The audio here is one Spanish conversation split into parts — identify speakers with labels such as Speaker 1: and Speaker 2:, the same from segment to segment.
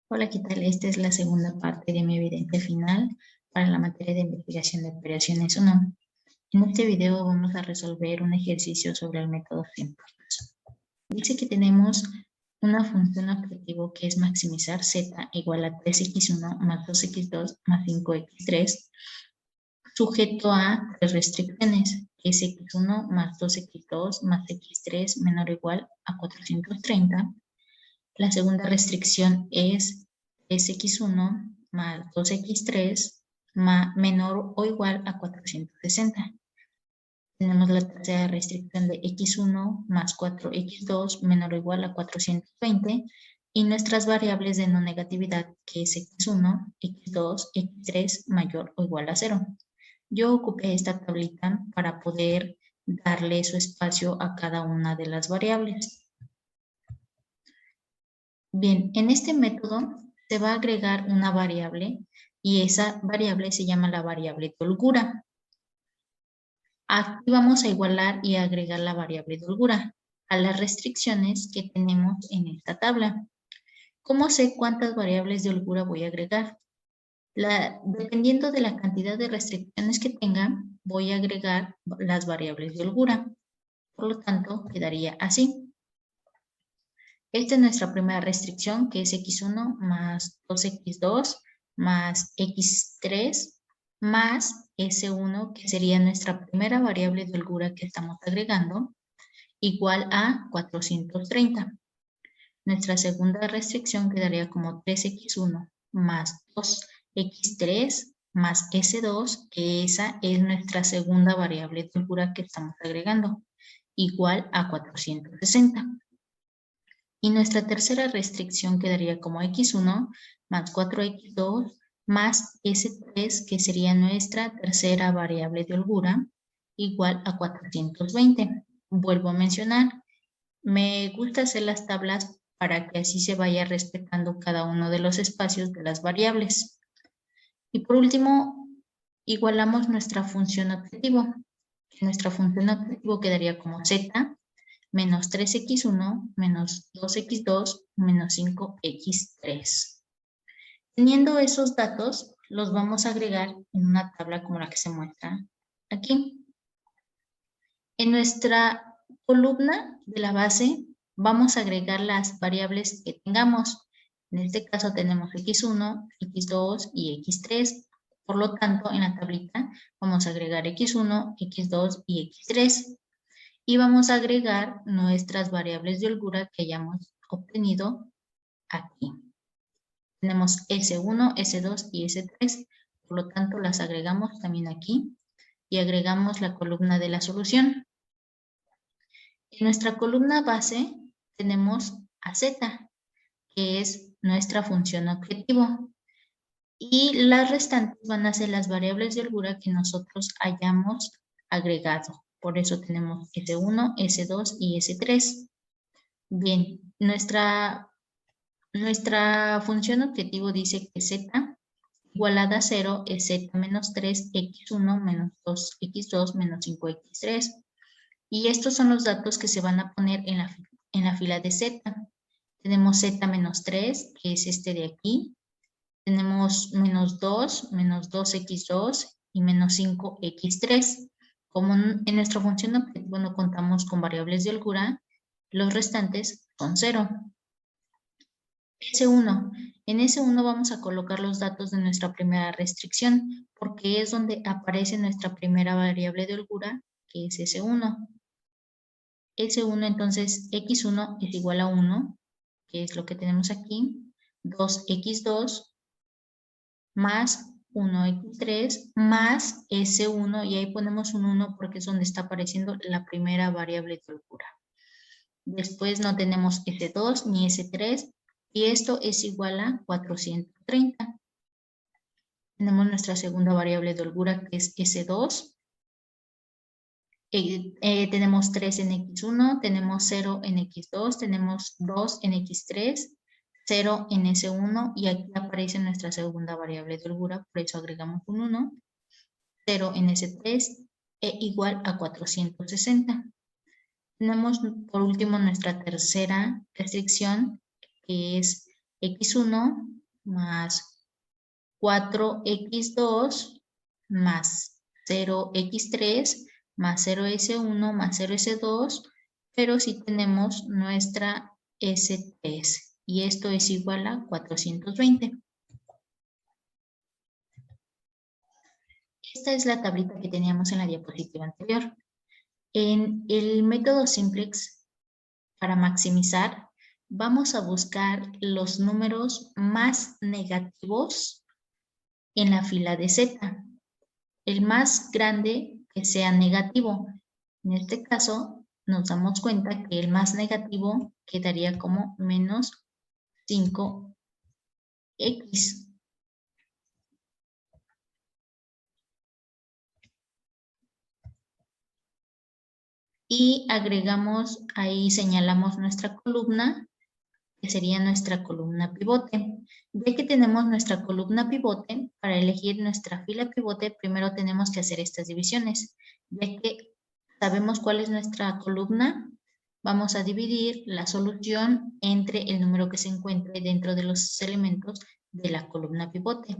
Speaker 1: Hola, ¿qué tal? Esta es la segunda parte de mi evidente final para la materia de investigación de operaciones 1. En este video vamos a resolver un ejercicio sobre el método Simplix. Dice que tenemos una función objetivo que es maximizar z igual a 3x1 más 2x2 más 5x3 sujeto a tres restricciones, que es x1 más 2x2 más x3 menor o igual a 430. La segunda restricción es 3x1 más 2x3 menor o igual a 460. Tenemos la tercera restricción de x1 más 4x2 menor o igual a 420 y nuestras variables de no negatividad, que es x1, x2, x3 mayor o igual a 0. Yo ocupé esta tablita para poder darle su espacio a cada una de las variables. Bien, en este método se va a agregar una variable y esa variable se llama la variable de holgura. Aquí vamos a igualar y agregar la variable de holgura a las restricciones que tenemos en esta tabla. ¿Cómo sé cuántas variables de holgura voy a agregar? Dependiendo de la cantidad de restricciones que tenga, voy a agregar las variables de holgura. Por lo tanto, quedaría así. Esta es nuestra primera restricción, que es x1 más 2x2 más x3 más s1, que sería nuestra primera variable de holgura que estamos agregando, igual a 430. Nuestra segunda restricción quedaría como 3x1 más 2x3 más s2, que esa es nuestra segunda variable de holgura que estamos agregando, igual a 460. Y nuestra tercera restricción quedaría como x1 más 4x2 más s3, que sería nuestra tercera variable de holgura, igual a 420. Vuelvo a mencionar, me gusta hacer las tablas para que así se vaya respetando cada uno de los espacios de las variables. Y por último, igualamos nuestra función objetivo. Nuestra función objetivo quedaría como z menos 3x1 menos 2x2 menos 5x3. Teniendo esos datos, los vamos a agregar en una tabla como la que se muestra aquí. En nuestra columna de la base vamos a agregar las variables que tengamos. En este caso tenemos x1, x2 y x3. Por lo tanto, en la tablita vamos a agregar x1, x2 y x3. Y vamos a agregar nuestras variables de holgura que hayamos obtenido aquí. Tenemos S1, S2 y S3, por lo tanto las agregamos también aquí y agregamos la columna de la solución. En nuestra columna base tenemos a Z, que es nuestra función objetivo, y las restantes van a ser las variables de holgura que nosotros hayamos agregado. Por eso tenemos S1, S2 y S3. Bien, nuestra función objetivo dice que z igualada a 0 es z menos 3, x1 menos 2, x2 menos 5x3. Y estos son los datos que se van a poner en la fila de z. Tenemos z menos 3, que es este de aquí. Tenemos menos 2x2 y menos 5x3. Como en nuestra función objetivo no contamos con variables de holgura, los restantes son 0. S1. En S1 vamos a colocar los datos de nuestra primera restricción, porque es donde aparece nuestra primera variable de holgura, que es S1. S1, entonces, X1 es igual a 1, que es lo que tenemos aquí, 2x2 más 1x3 más S1, y ahí ponemos un 1 porque es donde está apareciendo la primera variable de holgura. Después no tenemos S2 ni S3, y esto es igual a 430. Tenemos nuestra segunda variable de holgura, que es S2. Tenemos 3 en X1, tenemos 0 en X2, tenemos 2 en X3, 0 en S1, y aquí aparece nuestra segunda variable de holgura, por eso agregamos un 1, 0 en S3, igual a 460. Tenemos por último nuestra tercera restricción, que es x1 más 4x2 más 0x3 más 0s1 más 0s2, pero si tenemos nuestra S3 y esto es igual a 420. Esta es la tablita que teníamos en la diapositiva anterior. En el método simplex, para maximizar, vamos a buscar los números más negativos en la fila de Z. El más grande que sea negativo. En este caso, nos damos cuenta que el más negativo quedaría como menos 5x. Y agregamos, ahí señalamos nuestra columna, que sería nuestra columna pivote. Ya que tenemos nuestra columna pivote, para elegir nuestra fila pivote, primero tenemos que hacer estas divisiones. Ya que sabemos cuál es nuestra columna, vamos a dividir la solución entre el número que se encuentre dentro de los elementos de la columna pivote.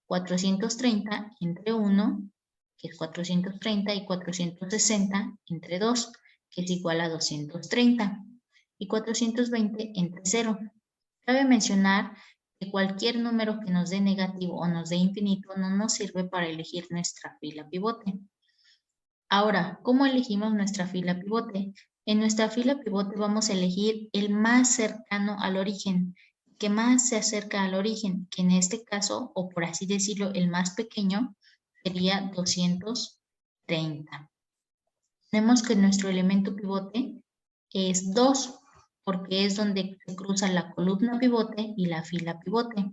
Speaker 1: 430 entre 1, que es 430, y 460 entre 2, que es igual a 230. Y 420 entre 0. Cabe mencionar que cualquier número que nos dé negativo o nos dé infinito no nos sirve para elegir nuestra fila pivote. Ahora, ¿cómo elegimos nuestra fila pivote? En nuestra fila pivote vamos a elegir el más cercano al origen, que más se acerca al origen, que en este caso, o por así decirlo, el más pequeño, sería 230. Tenemos que nuestro elemento pivote es 2, porque es donde se cruza la columna pivote y la fila pivote.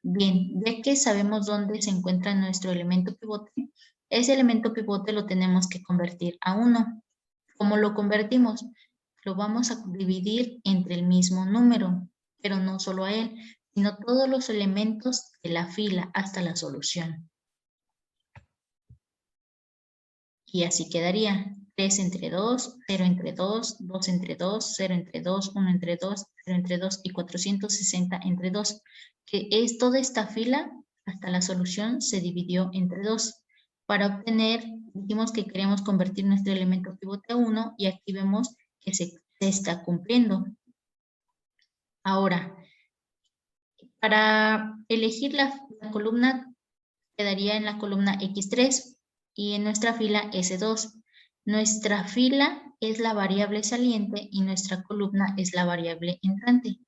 Speaker 1: Bien, ya que sabemos dónde se encuentra nuestro elemento pivote, ese elemento pivote lo tenemos que convertir a 1. ¿Cómo lo convertimos? Lo vamos a dividir entre el mismo número, pero no solo a él, sino todos los elementos de la fila hasta la solución. Y así quedaría 3 entre 2, 0 entre 2, 2 entre 2, 0 entre 2, 1 entre 2, 0 entre 2 y 460 entre 2, que es toda esta fila hasta la solución se dividió entre 2. Para obtener, dijimos que queremos convertir nuestro elemento pivote a 1 y aquí vemos que se está cumpliendo. Ahora, para elegir la columna, quedaría en la columna X3 y en nuestra fila S2. Nuestra fila es la variable saliente y nuestra columna es la variable entrante.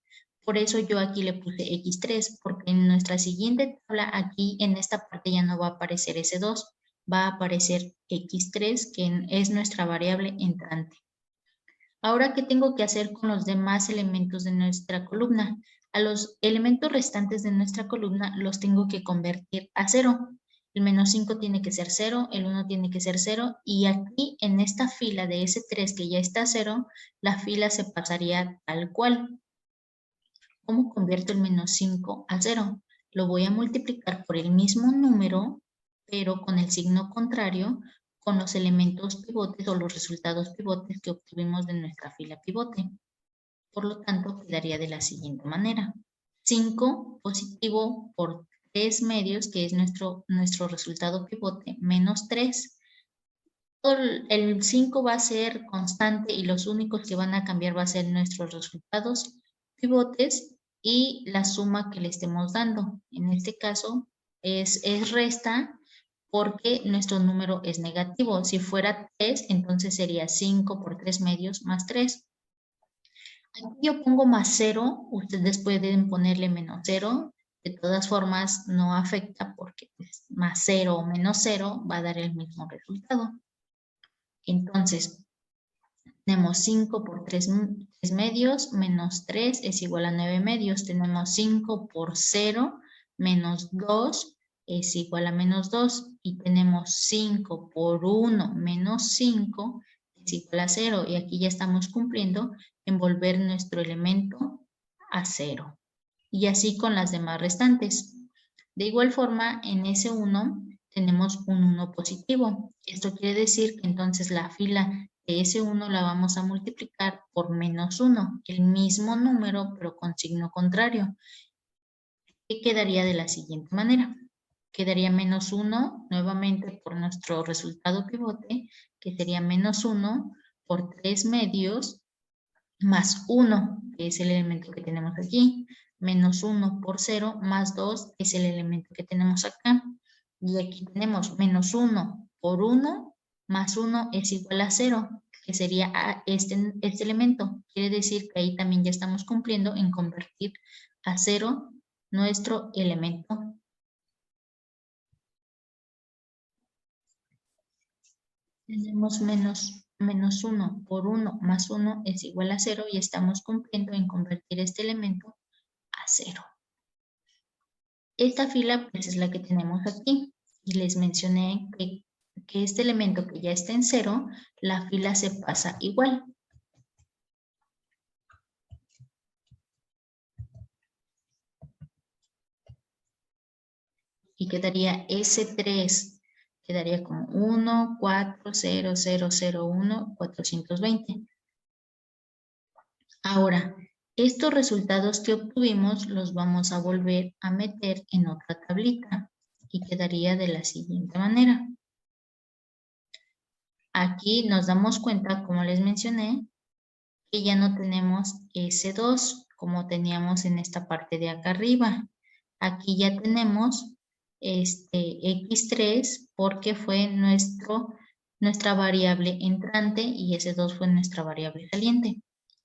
Speaker 1: Por eso yo aquí le puse X3, porque en nuestra siguiente tabla, aquí en esta parte ya no va a aparecer S2, va a aparecer X3, que es nuestra variable entrante. Ahora, ¿qué tengo que hacer con los demás elementos de nuestra columna? A los elementos restantes de nuestra columna los tengo que convertir a 0. El menos 5 tiene que ser 0, el 1 tiene que ser 0, y aquí en esta fila de S3 que ya está 0, la fila se pasaría tal cual. ¿Cómo convierto el menos 5 a 0? Lo voy a multiplicar por el mismo número, pero con el signo contrario, con los elementos pivotes o los resultados pivotes que obtuvimos de nuestra fila pivote. Por lo tanto, quedaría de la siguiente manera. 5 positivo por 3 medios, que es nuestro resultado pivote, menos 3. El 5 va a ser constante y los únicos que van a cambiar va a ser nuestros resultados pivotes y la suma que le estemos dando. En este caso es resta porque nuestro número es negativo. Si fuera 3, entonces sería 5 por 3 medios más 3. Aquí yo pongo más 0, ustedes pueden ponerle menos 0. De todas formas, no afecta porque pues, más 0 o menos 0 va a dar el mismo resultado. Entonces, tenemos 5 por 3 medios menos 3 es igual a 9 medios. Tenemos 5 por 0 menos 2 es igual a menos 2. Y tenemos 5 por 1 menos 5 es igual a 0. Y aquí ya estamos cumpliendo en volver nuestro elemento a 0. Y así con las demás restantes. De igual forma, en S1 tenemos un 1 positivo. Esto quiere decir que entonces la fila de S1 la vamos a multiplicar por menos 1, el mismo número pero con signo contrario. que quedaría de la siguiente manera. Quedaría menos 1 nuevamente por nuestro resultado pivote, que sería menos 1 por 3 medios más 1, que es el elemento que tenemos aquí, menos 1 por 0 más 2, que es el elemento que tenemos acá. Y aquí tenemos menos 1 por 1 más 1 es igual a 0, que sería este elemento. Quiere decir que ahí también ya estamos cumpliendo en convertir a 0 nuestro elemento. Tenemos menos 1 por 1 más 1 es igual a 0 y estamos cumpliendo en convertir este elemento a 0. Esta fila pues es la que tenemos aquí y les mencioné que este elemento que ya está en 0, la fila se pasa igual. Y quedaría S3, quedaría como 1, 4, 0, 0, 0, 1, 420. Ahora, estos resultados que obtuvimos los vamos a volver a meter en otra tablita y quedaría de la siguiente manera. Aquí nos damos cuenta, como les mencioné, que ya no tenemos S2 como teníamos en esta parte de acá arriba. Aquí ya tenemos X3 porque fue nuestra variable entrante y S2 fue nuestra variable saliente.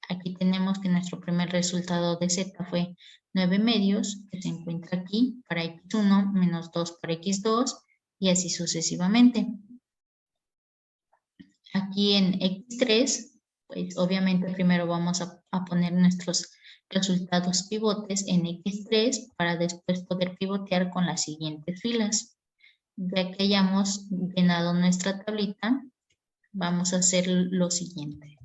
Speaker 1: Aquí tenemos que nuestro primer resultado de Z fue 9 medios, que se encuentra aquí para X1 menos 2 para X2 y así sucesivamente. Aquí en X3, pues obviamente primero vamos a poner nuestros resultados pivotes en X3 para después poder pivotear con las siguientes filas. Ya que hayamos llenado nuestra tablita, vamos a hacer lo siguiente.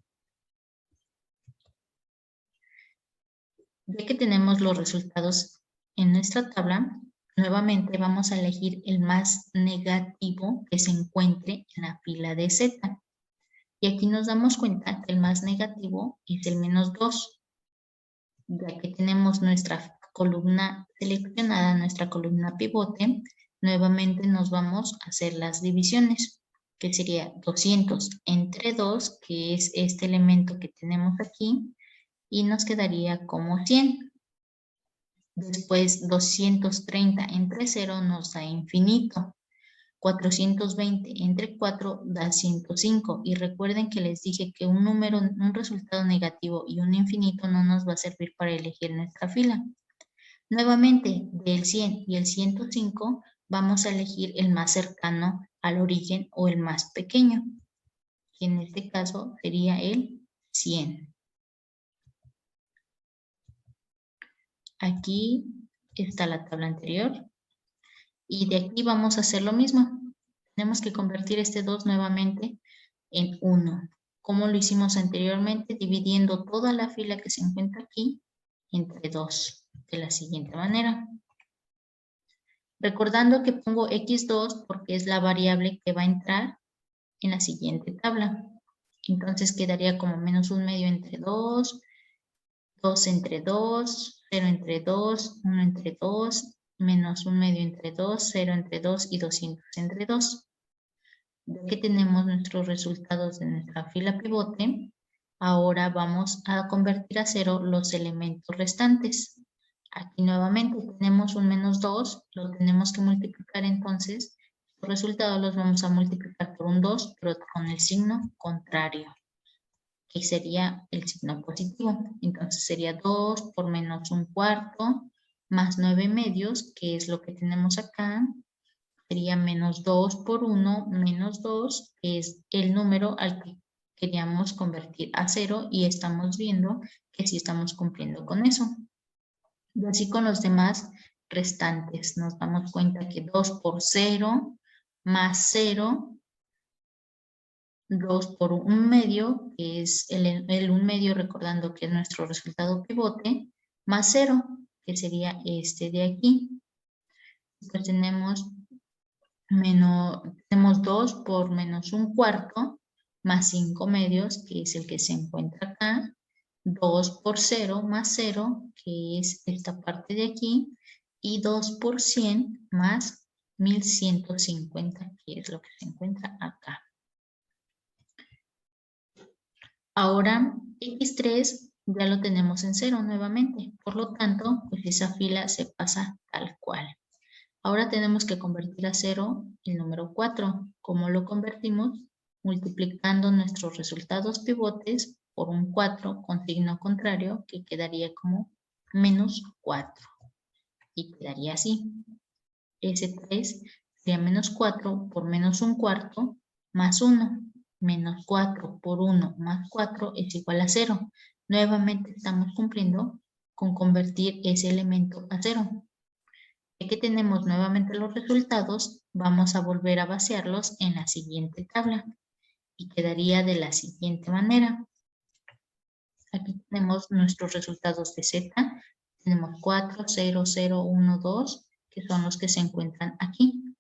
Speaker 1: Ya que tenemos los resultados en nuestra tabla, nuevamente vamos a elegir el más negativo que se encuentre en la fila de Z. Y aquí nos damos cuenta que el más negativo es el menos 2. Ya que tenemos nuestra columna seleccionada, nuestra columna pivote, nuevamente nos vamos a hacer las divisiones, que sería 200 entre 2, que es este elemento que tenemos aquí, y nos quedaría como 100. Después 230 entre 0 nos da infinito. 420 entre 4 da 105. Y recuerden que les dije que un número, un resultado negativo y un infinito no nos va a servir para elegir nuestra fila. Nuevamente, del 100 y el 105 vamos a elegir el más cercano al origen o el más pequeño, que en este caso sería el 100. Aquí está la tabla anterior. Y de aquí vamos a hacer lo mismo. Tenemos que convertir este 2 nuevamente en 1. Como lo hicimos anteriormente, dividiendo toda la fila que se encuentra aquí entre 2, de la siguiente manera. Recordando que pongo X2 porque es la variable que va a entrar en la siguiente tabla. Entonces quedaría como menos 1 medio entre 2, 2 entre 2, 0 entre 2, 1 entre 2, menos 1 medio entre 2, 0 entre 2 y 200 entre 2. Ya que tenemos nuestros resultados de nuestra fila pivote, ahora vamos a convertir a 0 los elementos restantes. Aquí nuevamente tenemos un menos 2, lo tenemos que multiplicar entonces. Los resultados los vamos a multiplicar por un 2, pero con el signo contrario, que sería el signo positivo. Entonces sería 2 por menos un cuarto más 9 medios, que es lo que tenemos acá. Sería menos 2 por 1 menos 2, que es el número al que queríamos convertir a 0 y estamos viendo que sí estamos cumpliendo con eso. Y así con los demás restantes. Nos damos cuenta que 2 por 0 más 0, 2 por 1 medio, que es el 1 medio, recordando que es nuestro resultado pivote, más 0, que sería este de aquí. Pues tenemos 2 por menos un cuarto, más 5 medios, que es el que se encuentra acá. 2 por 0 más 0, que es esta parte de aquí. y 2 por 100 más 1150, que es lo que se encuentra acá. Ahora x3 ya lo tenemos en 0 nuevamente, por lo tanto, pues esa fila se pasa tal cual. Ahora tenemos que convertir a 0 el número 4. ¿Cómo lo convertimos? Multiplicando nuestros resultados pivotes por un 4 con signo contrario, que quedaría como menos 4. Y quedaría así. S3 sería menos 4 por menos un cuarto más 1. Menos 4 por 1 más 4 es igual a 0. Nuevamente estamos cumpliendo con convertir ese elemento a 0. Ya que tenemos nuevamente los resultados, vamos a volver a vaciarlos en la siguiente tabla. Y quedaría de la siguiente manera. Aquí tenemos nuestros resultados de Z. Tenemos 4, 0, 0, 1, 2, que son los que se encuentran aquí.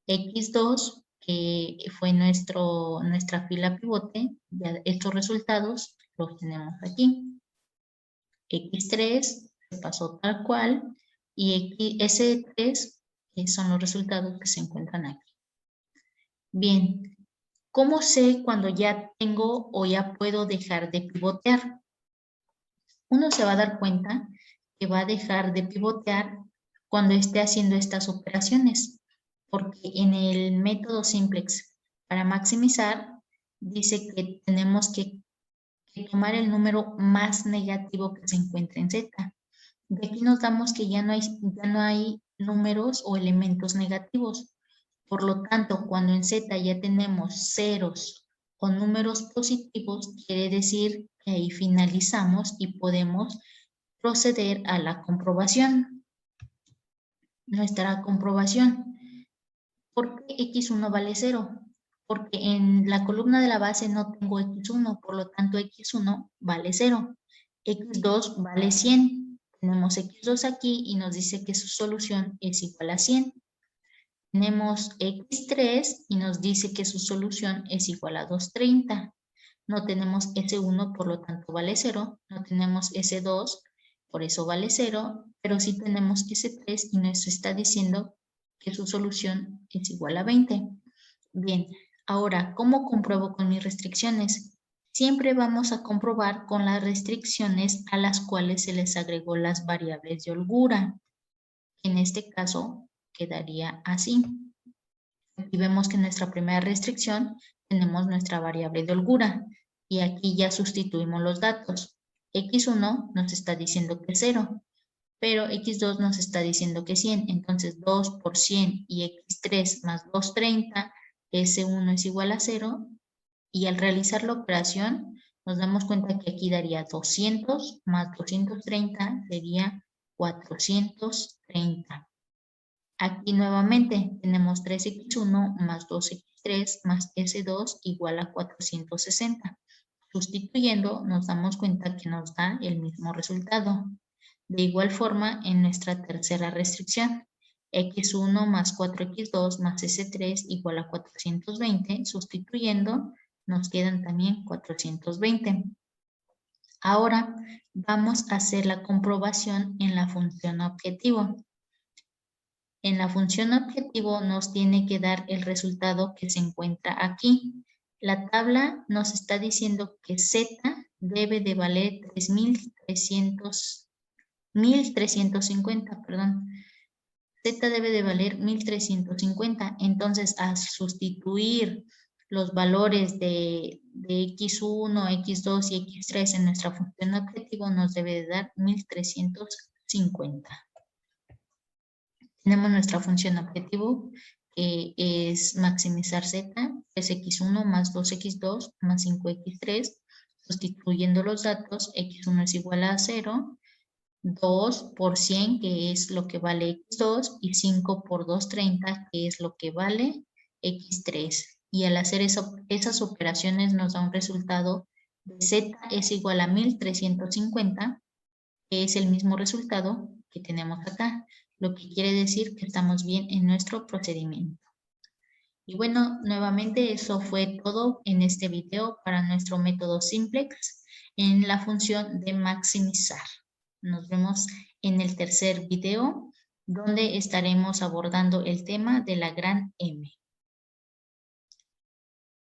Speaker 1: X2, que fue nuestra fila pivote, ya estos resultados los tenemos aquí. X3 se pasó tal cual y S3 son los resultados que se encuentran aquí. Bien, ¿cómo sé cuando ya tengo o ya puedo dejar de pivotear? Uno se va a dar cuenta que va a dejar de pivotear cuando esté haciendo estas operaciones, porque en el método simplex para maximizar dice que tenemos que tomar el número más negativo que se encuentre en Z. De aquí nos damos que ya no hay números o elementos negativos. Por lo tanto, cuando en Z ya tenemos ceros o números positivos, quiere decir que ahí finalizamos y podemos proceder a la comprobación. Nuestra comprobación. ¿Por qué X1 vale 0? Porque en la columna de la base no tengo X1, por lo tanto X1 vale 0. X2 vale 100. Tenemos X2 aquí y nos dice que su solución es igual a 100. Tenemos X3 y nos dice que su solución es igual a 230. No tenemos S1, por lo tanto vale 0. No tenemos S2, por eso vale 0. Pero sí tenemos S3 y nos está diciendo que su solución es igual a 20. Bien, ahora, ¿cómo compruebo con mis restricciones? Siempre vamos a comprobar con las restricciones a las cuales se les agregó las variables de holgura. En este caso, quedaría así. Aquí vemos que en nuestra primera restricción tenemos nuestra variable de holgura y aquí ya sustituimos los datos. X1 nos está diciendo que es 0, pero X2 nos está diciendo que es 100. Entonces 2 por 100 y X3 más 230, S1 es igual a 0. Y al realizar la operación nos damos cuenta que aquí daría 200 más 230 sería 430. Aquí nuevamente tenemos 3x1 más 2x3 más s2 igual a 460. Sustituyendo nos damos cuenta que nos da el mismo resultado. De igual forma en nuestra tercera restricción, x1 más 4x2 más s3 igual a 420. Sustituyendo nos quedan también 420. Ahora vamos a hacer la comprobación en la función objetivo. En la función objetivo nos tiene que dar el resultado que se encuentra aquí. La tabla nos está diciendo que Z debe de valer 1350, perdón. Z debe de valer 1350. Entonces, a sustituir los valores de X1, X2 y X3 en nuestra función objetivo nos debe de dar 1350. Tenemos nuestra función objetivo, que es maximizar Z, 3x1 más 2x2 más 5x3. Sustituyendo los datos, x1 es igual a 0, 2 por 100, que es lo que vale x2, y 5 por 230, que es lo que vale x3. Y al hacer esas operaciones nos da un resultado de Z es igual a 1350, que es el mismo resultado que tenemos acá, lo que quiere decir que estamos bien en nuestro procedimiento. Y bueno, nuevamente eso fue todo en este video para nuestro método simplex en la función de maximizar. Nos vemos en el tercer video donde estaremos abordando el tema de la gran M.